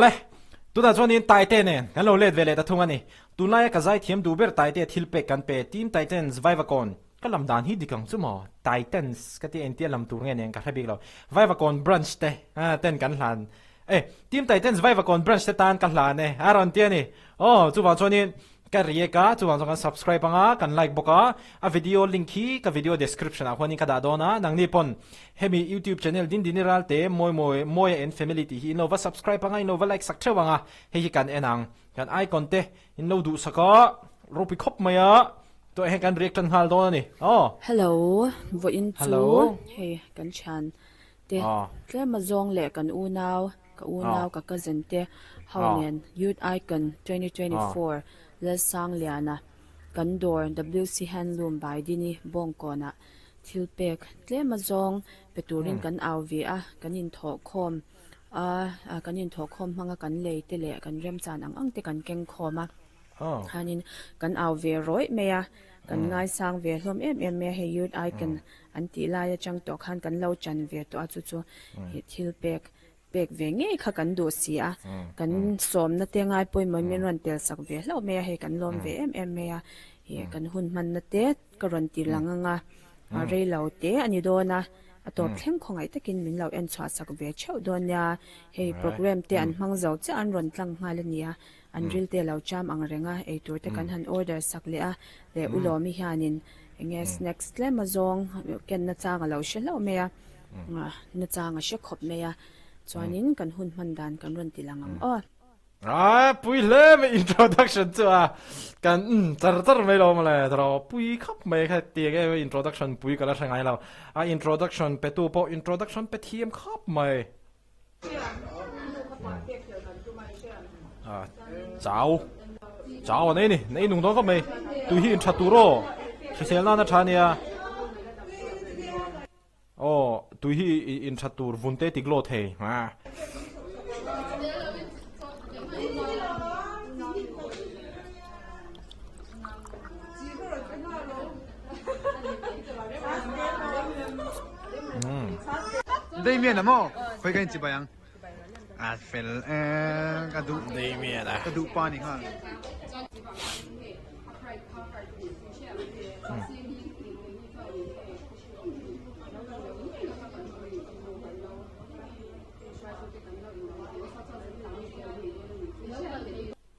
เลยตัวนั้นส่วนนี้ไตเต้เนี่ยกันเราเล่นเวลาทุ่งอันนี้ตัวนั้นก็ใจเทียมดูเบอร์ไตเต้ทิลเป็กกันเปทีมไตเต้นส์ไววากอนก็ลำดานฮิตดีกังซุ่มไตเต้นส์ก็ที่เอ็นที่ลำตัวเงี้ยก็ให้บิ๊กเราไววากอนบรันช์เต้เต้นกันหลานทีมไตเต้นส์ไววากอนบรันช์เต้ตานกันหลานเนี่ยอารอนเตียนี่ตัวนั้นส่วนนี้ก็เรียกตัวนั้นส่วนกัน subscribe ปังกัน like บอกวิดีโอลิงก์กับวิดีโอ description คนนี้ก็ได้โดนนังนี้ปนเฮมี YouTube channel ดินรัลเต้มวยand family ที่อินโนว่า subscribe ปังอินโนว่า like สักเท่าปังเฮียกันนังกันไอคอนเต้อินโนดูสักรูปครบไหมตัวเฮกันเรียกจันฮัลโดนนี่Hello วันอินทูเฮกันชันเต้แค่มาจงเล่กันอูนาวกับกษันเต้เฮาเนียน Youth Icon 2024และสร้างเลียนะกันดอร์ WC Handloom บายดีนี่บงก่อนนะทิลเป็กเล่มาจงไปตูรินกันเอาวีกันยินทอคอมกันยินทอคอมมังกันเลยเตะกันเริ่มจานอังเตกันเก่งคอมฮันนินกันเอาวีร้อยเมียกันง่ายสร้างวีลมเมียให้ยูดไอกันอันตีลายจังตอกหันกันเล่าจันวีตัวจู่ทิลเป็กเวงงี้ข้ากันดูเสียกันสมนัดเตียงไงป่วยมันมีวันเตลสักเวแล้วเมียให้กันลมเวเมียเฮกันหุ่นมันนัดเตะกรันตีหลังเรียเราเตะอันนี้โดนนะตัวเพ่งของไอ้ตะกินมินเราเอ็นชาสักเวเช่าโดนยาให้โปรแกรมเตะอันมังเจ้าจะอันรันตั้งมาเลนี่อันริลเตะเราจำอังเรงไอ้ตัวแต่กันหันออเดอร์สักเลยเลยอุลอมิฮานินเงี้ย next เลยมาจงกันนัดจ้างเราเชื่อเราเมียนัดจ้างเชื่อขบเมียจวนนี้กันหุ่นมันดันกันรันตีหลังปุยเล่ไม่ introduction จ้ะกันจัดไม่ลงมาเลยแต่เราปุยครับไม่แค่เตียงแค่ introduction ปุยก็แล้วใช่ไงเราintroduction ไปตัวพอ introduction ไปเทียมครับไม่เจ้าอันนี้นี่หนุ่มท้องก็ไม่ตัวที่ intro ตัวโร่เสียงน่าชันเนี่ยตัวที่ intro ตัววุ่นเตติกโลเท对面的嘛，会跟你几百样？菲尔个都对面的，个都把你看。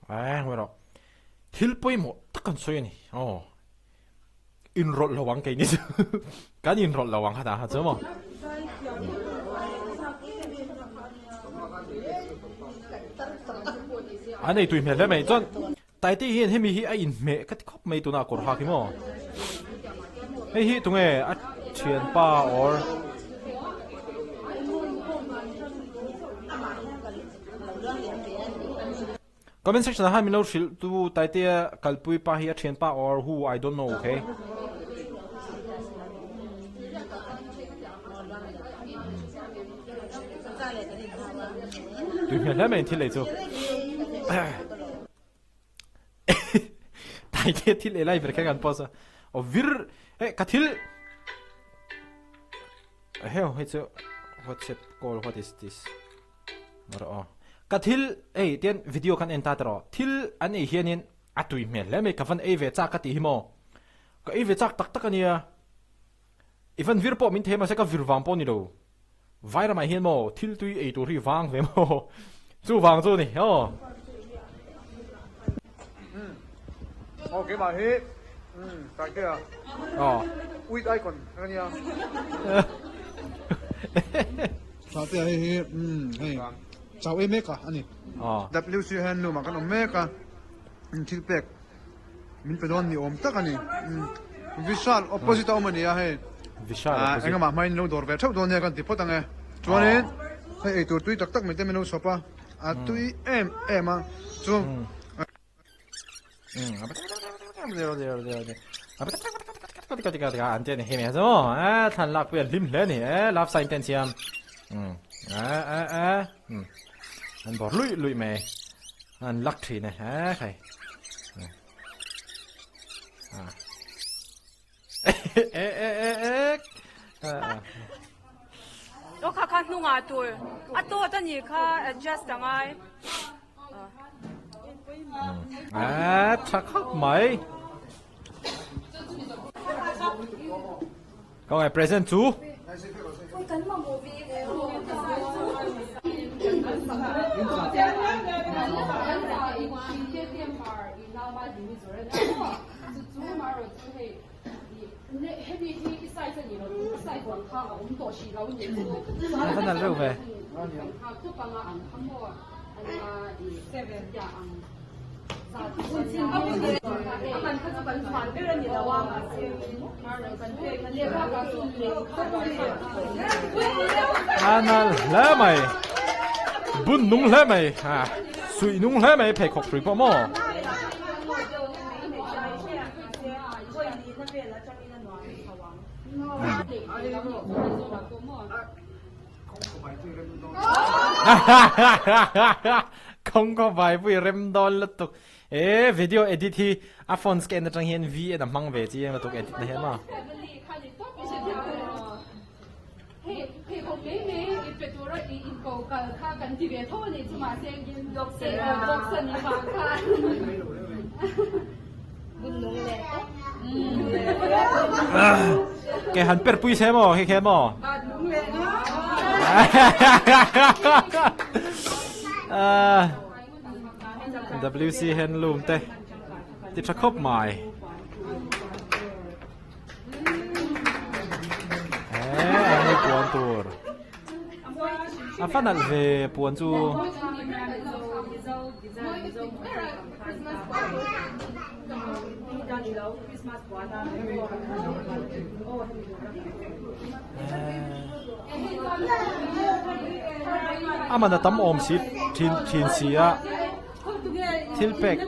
ไม่หรอกทิลปุยหมดตะกันสวยนี่อินรถระวังกันนี่การอินรถระวังขนาดนั้นใช่ไหมอันนี้ตัวเมียแล้วไม่จนแต่ที่เห็นให้มีที่ไอ้อินเมก็ที่ครบไม่ตัวน่ากดหักที่มั้งไอ้ที่ตรงนี้เชียนป้าอ๋อcomment section นะฮะมีเราชิลตัวไตเตียกัลปุยป้าเฮียเชียนป้า or who I don't know okay ดูเนี่ยแล้วไม่ที่เลยจ้ะไตเตียที่เลยไล่ไปแค่กันพอซะวิร์กัททิลเฮ้ยเจ้า what's it called what is this มาแล้วกัทิลเตียนวิดีโอกันเอ็นตาตรอทิลอันนี้เฮียนินตุยเมลแล้วไม่กับฟันเวจากกัติฮิโมก็เวจากตักกันเนี่ยอีฟันวิร์ปอมินเทมาเสกวิร์วังปอนี่ดูไวร์มาเฮียนโมทิลตุยตัวรีวังเวโมจู่วังจู่นี่โอเคมาเฮ้ตายเจ้าวิดไอคอนกันเนี่ยตายเจ้าเฮ้เจ้าเมกะอันนี้WC Handloom มากันเมกะทิลเป็กมินไปโดนนี่ตักอันนี้วิชาล opposite เอามันเนี่ยเฮ้วิชาลเอ็งก็มาไม่รู้ดอร์เวชอบโดนเนี่ยกันติดพอตั้งไงจวนนี้ตัวตุยตักไม่ได้ไม่รู้สปะตุยมาจู่เดี๋ยวอันเจนเห็นไหมจ๊ะท่านลักเปลี่ยนริมเลยนี่รับสายอินเทนเซียมอันบอกลุยไหมอันลักทีนะใคร Lo kha hnunga tur ato tani kha adjust tangai thắc khóc mày có ngày present chú vẫn là rượu về anh lẽ mày bún nung lẽ mày sụi nung lẽ mày phải khóc free bao mò không có vài vui rem đòn lật tục video edit thì iPhone scan được trang hiện vi đã mang về chứ mà tục edit này mà cái hắn per pui xem mà cái mà WC handloom te tiếp sắc khóc mài anh ấy buồn tour anh phát nặng về buồn chú mà đã tắm ôm xịt thiên xì á thilpek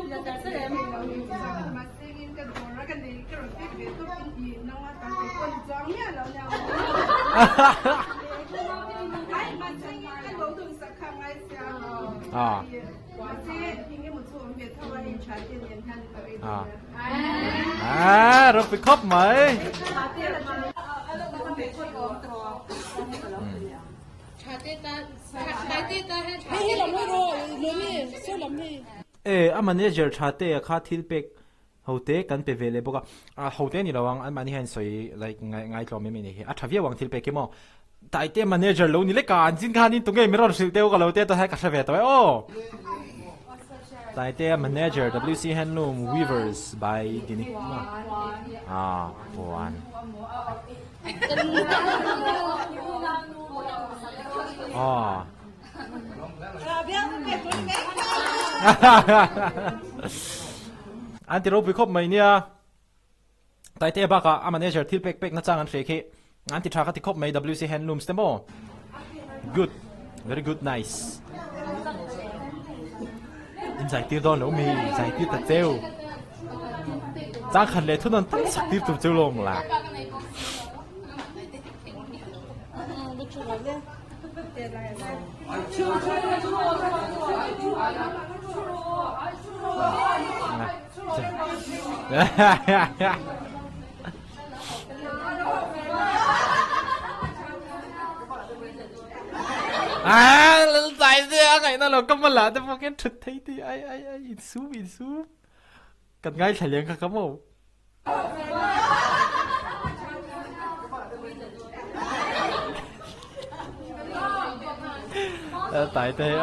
rồi bị khóc mày manager chate kha thilpek hote kan pe vele boka hote ni lawang an mani han soi like ngai tlom me ni a thavia wang thilpek ke mo Taitea manager lo ni le kan jin khan in tungai mirror sil teu ka lo te to ha ka thave to Taitea manager WC handloom weavers by dini buan anh thì đâu bị khóc mày nha Taitea bác à manager thilpek pek na chang an fake anh thì thắc thì khóc mày WC handlooms thế mo good very good nice in giải tiêu đó lỗ mì giải tiêu thật treo chang khẩn lệ thôi nên tăng sắc tiêu tụm treo lông là tại sao ngày nào cũng mà là tôi phải cái thực thấy thì ai in su cần ngay thầy liền các mẫu tại thế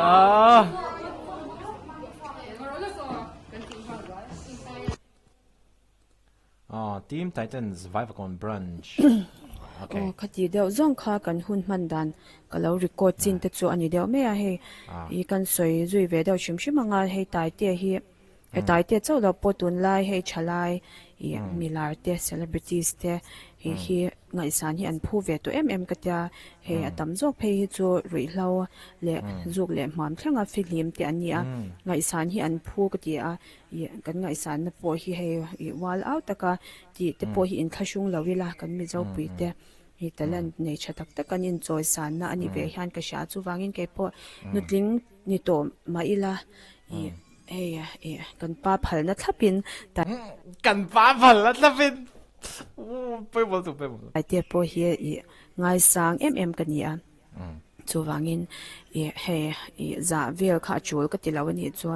Team Titans Vivacon brunch okay khati deuh zong kha kan hun man dan kalo record chin te chu ani deuh me a he I kan soi zui ve deuh shim shim anga he Taitea hi he Taitea chau lo potun lai he chalai I milar te celebrities te hi ngai san hi an phu ve to ka tia he atam jok phe hi chu rui hlo le zuk le hmam thlanga film te ani a ngai san hi an phu ka tia kan ngai san na po hi he wall out taka ti te po hi in khashung lawila kan mi zo pui te hi talent nei chatak tak kan enjoy san na ani ve hian ka sha chu wangin ke po nutling ni to maila kan pa phal na thlapin kan pa phal na thlapin pe bol Taitea po hi ngai sang kan ni a chu wangin he za vel kha chul ka tilawani chu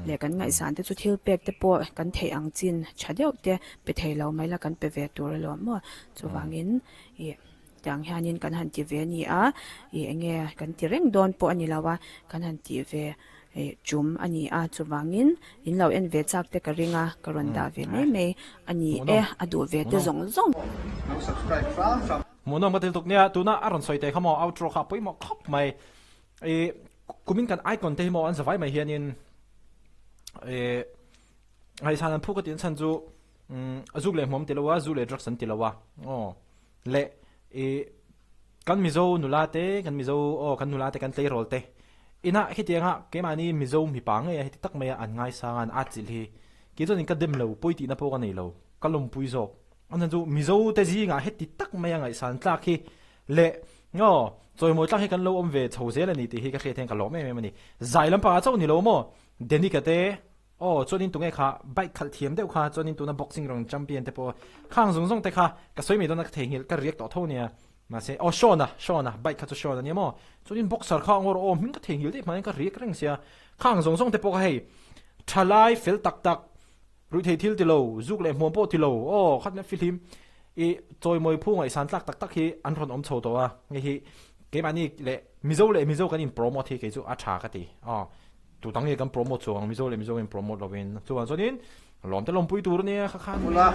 le kan ngai san te chu thilpek te po kan thei ang chin chadeu te pe thei lo mai la kan pe ve tur lo mo chu wangin yang hanin kan han ti ve ni a enge kan ti reng don po ani lawa kan han ti ve chum ani a chu wangin in lo en ve chak te ka ringa ka ron da ve nei me ani adu ve te zong subscribe from muốn ông bắt đầu nia tu na aron soi te khamo outro kha poi mo khop mai kumin kan icon te mo an zawai mai hian in ai san phu ka tin chan chu azuk le mom te lawa zu le drugs an te lawa le kan mizo nula te kan mizo kan nula te kan tlei rol te ina hitianga ke mani mizo mi pang e hiti tak mai an ngai sangan achil hi ki chon in ka dem lo poi ti na po ka nei lo kalum pui zo anh chú mizo te gì ngã hết tít tắc mấy ngày sáng tác khi lệ rồi mỗi tác khi cần lâu ông về chầu dễ là nị thì khi cái khi thêm cả lỗ mấy nị dài lắm pa cháu nị lâu mà đến đi cái thế cho nên tụi ngay khá bike khát thiếm đấy khá cho nên tụi nó boxing rong champion thế po khang zong zong thế khá cái suy nghĩ đó nó thể hiện cái riết đó thôi nè mà sẽ Sean bike khát cho Sean nè mà cho nên boxer khang ngồi mình cái thể hiện đấy mà cái riết cái gì khang zong zong thế po cái thalai fel tak rồi thấy thiếu lâu, giúp lại mua bộ lâu, khát lên phim, rồi mới phu ngày sáng tắc khi ăn còn ôm sầu đó à, nghe khi cái bạn này lệ mizo cái in promote thì cái chỗ acha cái gì, tụi tăng cái promote xuống mizo cái promote là bên, cho nên làm tới làm bùi tour này khá khá. Ula,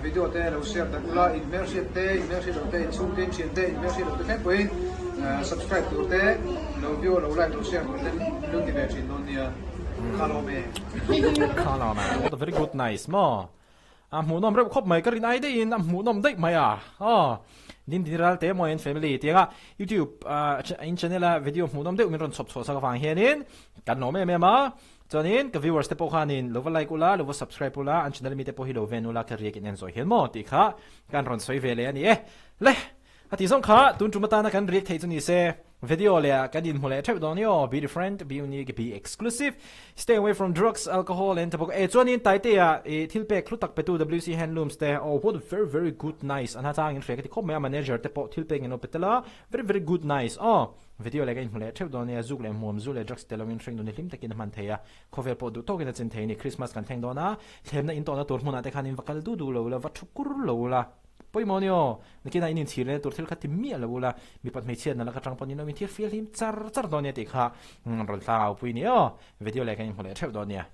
video te lo share ta ula immersive lo te chung tin chin te immersive lo te khen point subscribe to te lo video lo like lo share lo te lung ti ve chin non nia. Kala man, what a very good nice mo. Mu nom rep khop mai ka rin ai de in mu nom dei mai din diral te mo en family tianga YouTube in channel video mu nom de min ron chop sa ka wang hianin kan no me ma chonin ka viewers te po khanin lo like ula lo subscribe ula an channel mi te po hi lo venula ka riek in enjoy hian mo ti kha kan ron soi vele ani le hati zong kha tun chumata na kan riek thei chuni se video le kan din mole thep don yo be different be unique be exclusive stay away from drugs alcohol and tobacco chuanin Taitea thilpek khlutak petu WC handlooms te what very good nice an hatang in frek ti khop me manager te po thilpek in opetela very good nice video le kan mole thep don ya zuk le mom zu le drugs te lawin tring don lim takin man theya cover po du to gen chen theini Christmas kan theng dona themna in to na tur hmuna te khanin vakal du lo la vathukur lo la poi monio nikina inin thile tur thil khati mi ala bula mi pat me chen na la ka tang pon no mi thil feel him char donia te kha ron tlau pui ni video le kan hole thep donia